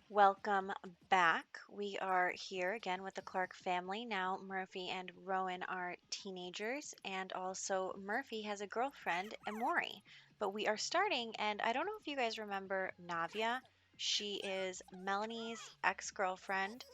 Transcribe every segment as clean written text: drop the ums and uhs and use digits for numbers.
Welcome back. We are here again with the Clarke family. Now, Murphy and Rowan are teenagers, and also Murphy has a girlfriend, Amori. But we are starting, and I don't know if you guys remember Navia. She is Melanie's ex girlfriend,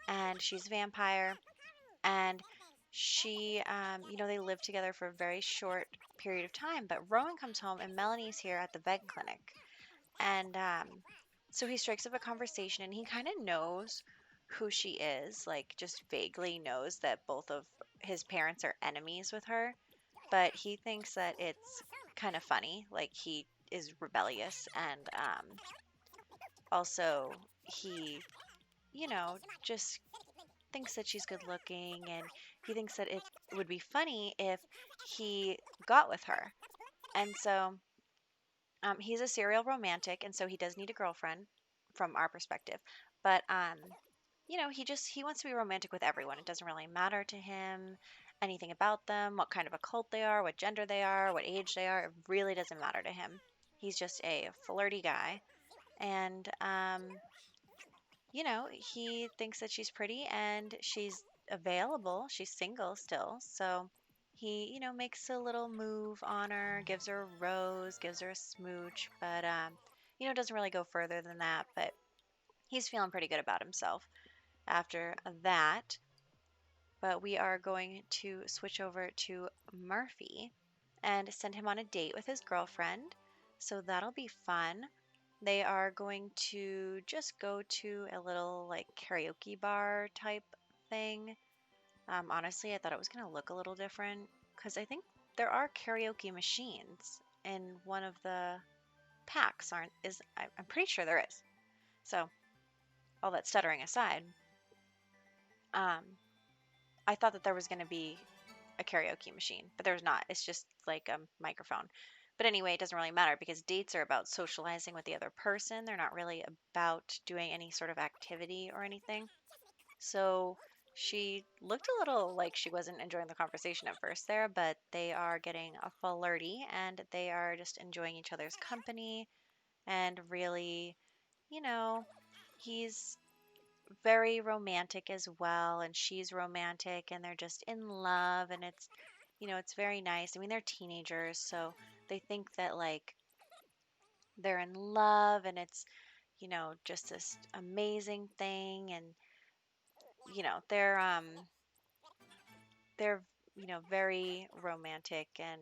and she's a vampire. And they live together for a very short period of time. But Rowan comes home, and Melanie's here at the vet clinic. And so he strikes up a conversation and he kind of knows who she is, like just vaguely knows that both of his parents are enemies with her, but he thinks that it's kind of funny. Like he is rebellious and also he, just thinks that she's good looking and he thinks that it would be funny if he got with her. And so he's a serial romantic, and so he does need a girlfriend from our perspective. But he wants to be romantic with everyone. It doesn't really matter to him anything about them, what kind of a cult they are, what gender they are, what age they are. It really doesn't matter to him. He's just a flirty guy, and he thinks that she's pretty and she's available. She's single still, so he, makes a little move on her, gives her a rose, gives her a smooch, but doesn't really go further than that. But he's feeling pretty good about himself after that. But we are going to switch over to Murphy and send him on a date with his girlfriend. So that'll be fun. They are going to just go to a little like karaoke bar type thing. Honestly, I thought it was going to look a little different because I think there are karaoke machines in one of the packs, aren't is I'm pretty sure there is. So all that stuttering aside, um, I thought that there was going to be a karaoke machine, but there's not. It's just like a microphone. But anyway, it doesn't really matter because dates are about socializing with the other person. They're not really about doing any sort of activity or anything. So she looked a little like she wasn't enjoying the conversation at first there, but they are getting a flirty and they are just enjoying each other's company and really, you know, he's very romantic as well and she's romantic and they're just in love and it's very nice. I mean, they're teenagers, so they think that like they're in love and it's, just this amazing thing and they're very romantic and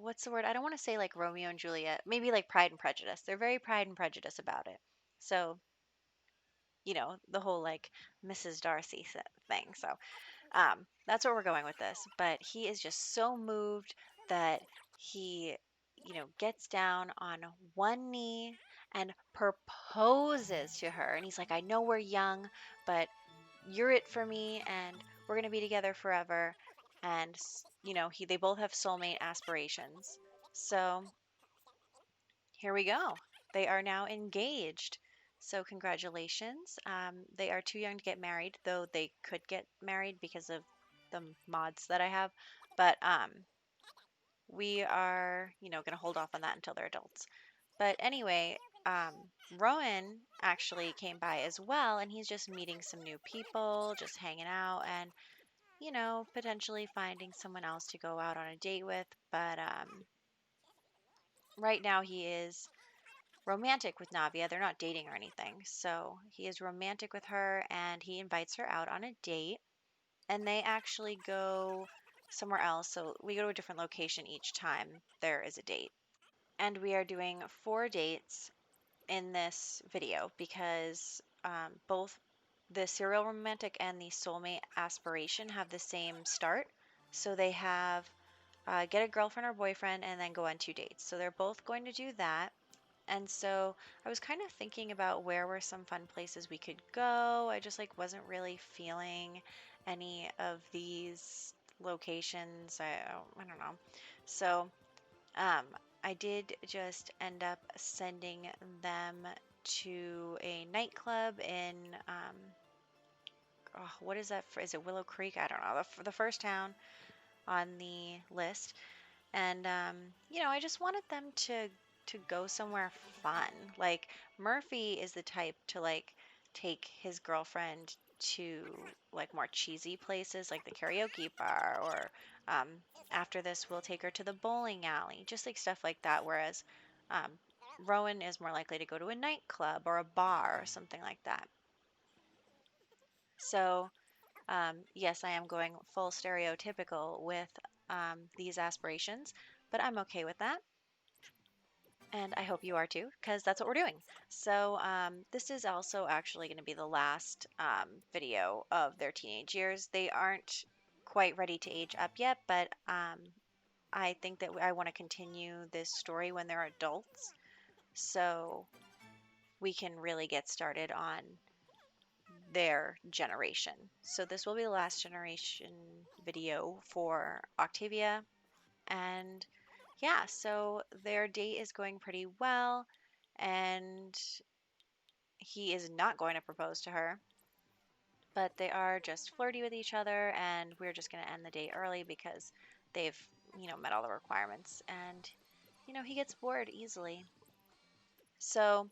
what's the word? I don't want to say like Romeo and Juliet, maybe like Pride and Prejudice. They're very Pride and Prejudice about it. So, the whole like Mrs. Darcy thing. So, that's where we're going with this. But he is just so moved that he, gets down on one knee and proposes to her. And he's like, I know we're young, but you're it for me, and we're going to be together forever. And, they both have soulmate aspirations. So here we go. They are now engaged. So, congratulations. They are too young to get married, though they could get married because of the mods that I have. But we are, going to hold off on that until they're adults. But anyway, Rowan actually came by as well, and he's just meeting some new people, just hanging out, and, potentially finding someone else to go out on a date with. But right now he is romantic with Navia. They're not dating or anything. So he is romantic with her and he invites her out on a date and they actually go somewhere else. So we go to a different location each time there is a date. And we are doing 4 dates in this video because both the serial romantic and the soulmate aspiration have the same start. So they have get a girlfriend or boyfriend and then go on 2 dates. So they're both going to do that. And so I was kind of thinking about where were some fun places we could go. I just like wasn't really feeling any of these locations. I don't know. So um, I did just end up sending them to a nightclub in what is that? Is it Willow Creek? I don't know. The first town on the list. And I just wanted them to go somewhere fun. Like Murphy is the type to like take his girlfriend to like more cheesy places like the karaoke bar, or um, after this we'll take her to the bowling alley, just like stuff like that. Whereas um, Rowan is more likely to go to a nightclub or a bar or something like that. So yes, I am going full stereotypical with these aspirations, but I'm okay with that. And I hope you are too, because that's what we're doing. So, this is also actually going to be the last video of their teenage years. They aren't quite ready to age up yet, but I think that I want to continue this story when they're adults, so we can really get started on their generation. So, this will be the last generation video for Octavia. And yeah, so their date is going pretty well, and he is not going to propose to her, but they are just flirty with each other, and we're just going to end the date early because they've, met all the requirements, and, he gets bored easily. So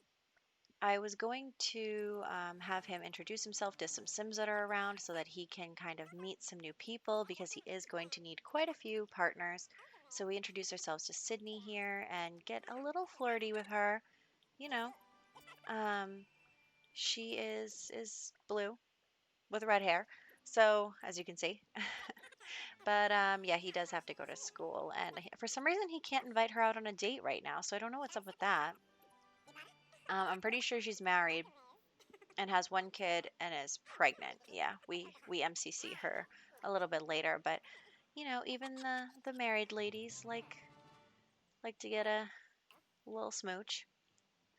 I was going to have him introduce himself to some Sims that are around so that he can kind of meet some new people because he is going to need quite a few partners. So we introduce ourselves to Sydney here and get a little flirty with her. You know, um, she is blue with red hair, so as you can see. But yeah, he does have to go to school, and for some reason he can't invite her out on a date right now. So I don't know what's up with that. I'm pretty sure she's married and has one kid and is pregnant. Yeah, we MCC her a little bit later, but even the married ladies like to get a little smooch.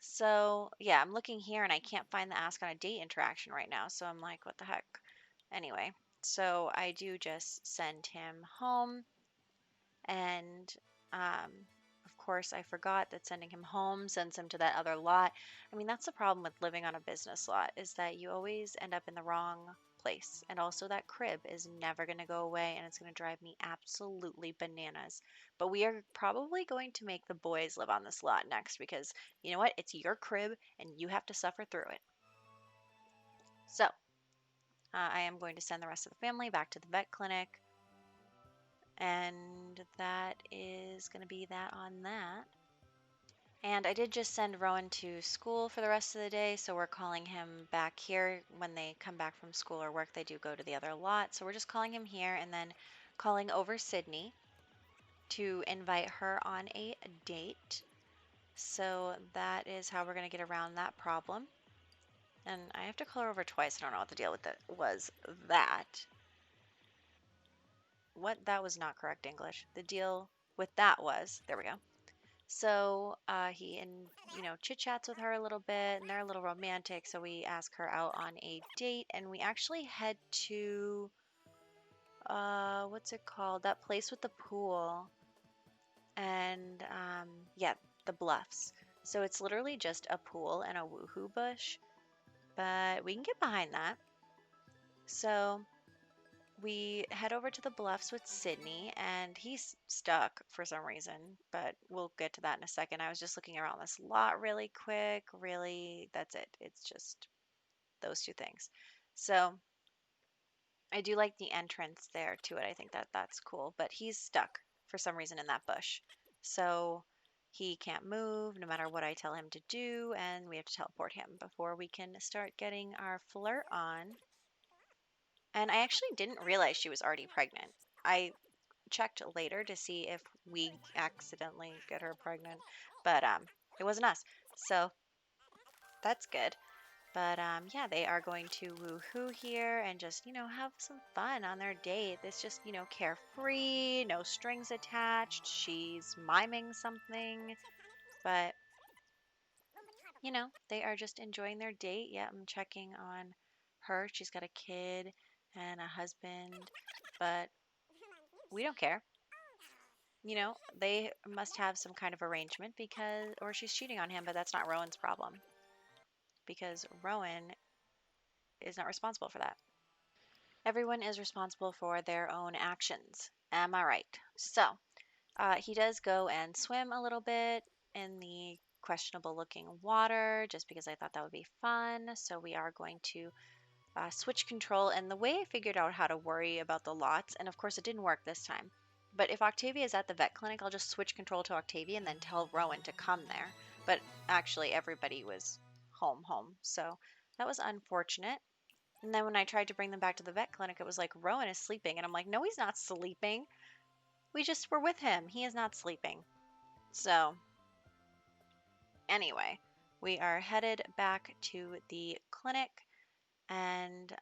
So, yeah, I'm looking here and I can't find the ask on a date interaction right now. So I'm like, what the heck? Anyway, so I do just send him home. And um, of course, I forgot that sending him home sends him to that other lot. I mean, that's the problem with living on a business lot, is that you always end up in the wrong place. And also, that crib is never going to go away, and it's going to drive me absolutely bananas. But we are probably going to make the boys live on this lot next because you know what? It's your crib, and you have to suffer through it. So, I am going to send the rest of the family back to the vet clinic. And that is going to be that on that. And I did just send Rowan to school for the rest of the day, so we're calling him back here. When they come back from school or work, they do go to the other lot. So we're just calling him here and then calling over Sydney to invite her on a date. So that is how we're going to get around that problem. And I have to call her over twice. I don't know what the deal with that was. That was not correct English. The deal with that was, there we go. So he and chit chats with her a little bit, and they're a little romantic. So we ask her out on a date, and we actually head to what's it called? That place with the pool, and yeah, the Bluffs. So it's literally just a pool and a woohoo bush, but we can get behind that. So we head over to the Bluffs with Sydney, and he's stuck for some reason, but we'll get to that in a second. I was just looking around this lot really quick. Really, that's it. It's just those two things. So I do like the entrance there to it. I think that that's cool, but he's stuck for some reason in that bush. So he can't move no matter what I tell him to do, and we have to teleport him before we can start getting our flirt on. And I actually didn't realize she was already pregnant. I checked later to see if we accidentally get her pregnant, but it wasn't us. So that's good. But yeah, they are going to woohoo here and just, have some fun on their date. It's just, carefree, no strings attached. She's miming something, but, they are just enjoying their date. Yeah, I'm checking on her. She's got a kid and a husband, but we don't care. They must have some kind of arrangement or she's cheating on him, but that's not Rowan's problem because Rowan is not responsible for that. Everyone is responsible for their own actions. Am I right? So, he does go and swim a little bit in the questionable looking water just because I thought that would be fun. So we are going to switch control. And the way I figured out how to worry about the lots, and of course it didn't work this time, but if Octavia is at the vet clinic, I'll just switch control to Octavia and then tell Rowan to come there. But actually, everybody was home. So that was unfortunate. And then when I tried to bring them back to the vet clinic, it was like, Rowan is sleeping. And I'm like, no, he's not sleeping. We just were with him. He is not sleeping. So, anyway, we are headed back to the clinic, and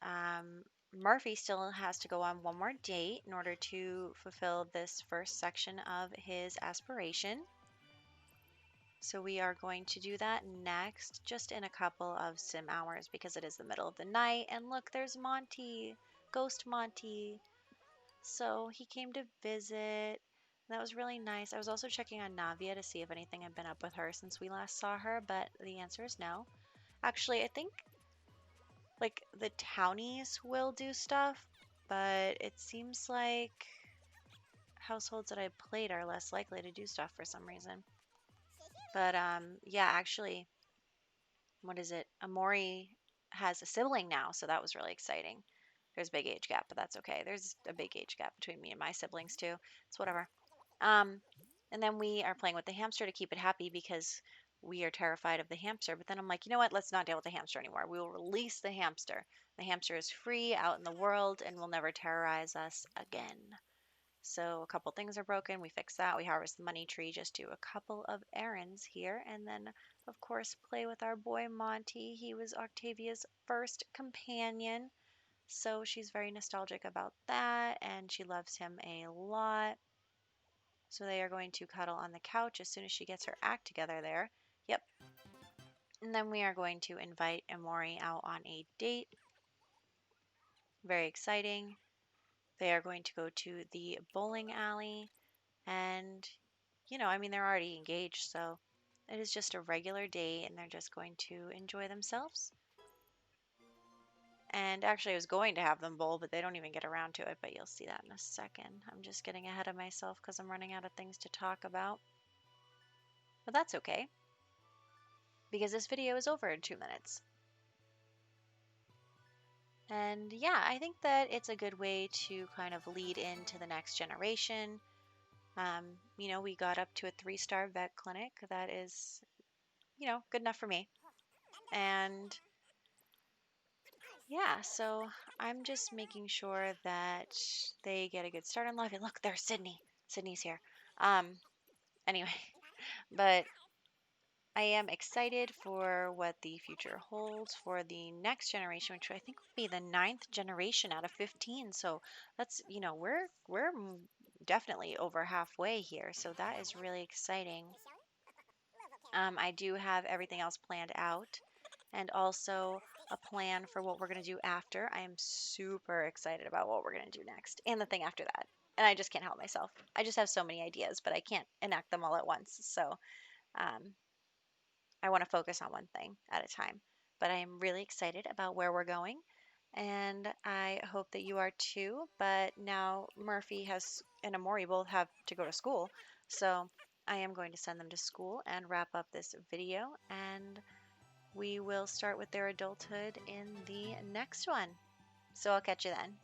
Murphy still has to go on one more date in order to fulfill this first section of his aspiration. So we are going to do that next, just in a couple of sim hours because it is the middle of the night. And look, there's Monty, Ghost Monty. So he came to visit. That was really nice. I was also checking on Navia to see if anything had been up with her since we last saw her, but the answer is no. Actually, I think like the townies will do stuff, but it seems like households that I played are less likely to do stuff for some reason. But yeah, actually, what is it? Amori has a sibling now, so that was really exciting. There's a big age gap, but that's okay. There's a big age gap between me and my siblings too. It's whatever. Um, and then we are playing with the hamster to keep it happy because we are terrified of the hamster. But then I'm like, you know what? Let's not deal with the hamster anymore. We will release the hamster. The hamster is free out in the world and will never terrorize us again. So a couple things are broken. We fix that. We harvest the money tree, just do a couple of errands here. And then, of course, play with our boy Monty. He was Octavia's first companion. So she's very nostalgic about that. And she loves him a lot. So they are going to cuddle on the couch as soon as she gets her act together there. Yep. And then we are going to invite Amori out on a date. Very exciting. They are going to go to the bowling alley. And, I mean, they're already engaged. So it is just a regular date and they're just going to enjoy themselves. And actually, I was going to have them bowl, but they don't even get around to it. But you'll see that in a second. I'm just getting ahead of myself because I'm running out of things to talk about. But that's okay, because this video is over in 2 minutes. And yeah, I think that it's a good way to kind of lead into the next generation. We got up to a 3-star vet clinic. That is, good enough for me. And yeah, so I'm just making sure that they get a good start in life. And look, there's Sydney. Sydney's here. Anyway, but I am excited for what the future holds for the next generation, which I think will be the 9th generation out of 15. So that's, we're definitely over halfway here. So that is really exciting. I do have everything else planned out and also a plan for what we're going to do after. I am super excited about what we're going to do next and the thing after that. And I just can't help myself. I just have so many ideas, but I can't enact them all at once. So, I want to focus on one thing at a time. But I am really excited about where we're going, and I hope that you are too. But now Murphy and Amori both have to go to school, so I am going to send them to school and wrap up this video, and we will start with their adulthood in the next one. So I'll catch you then.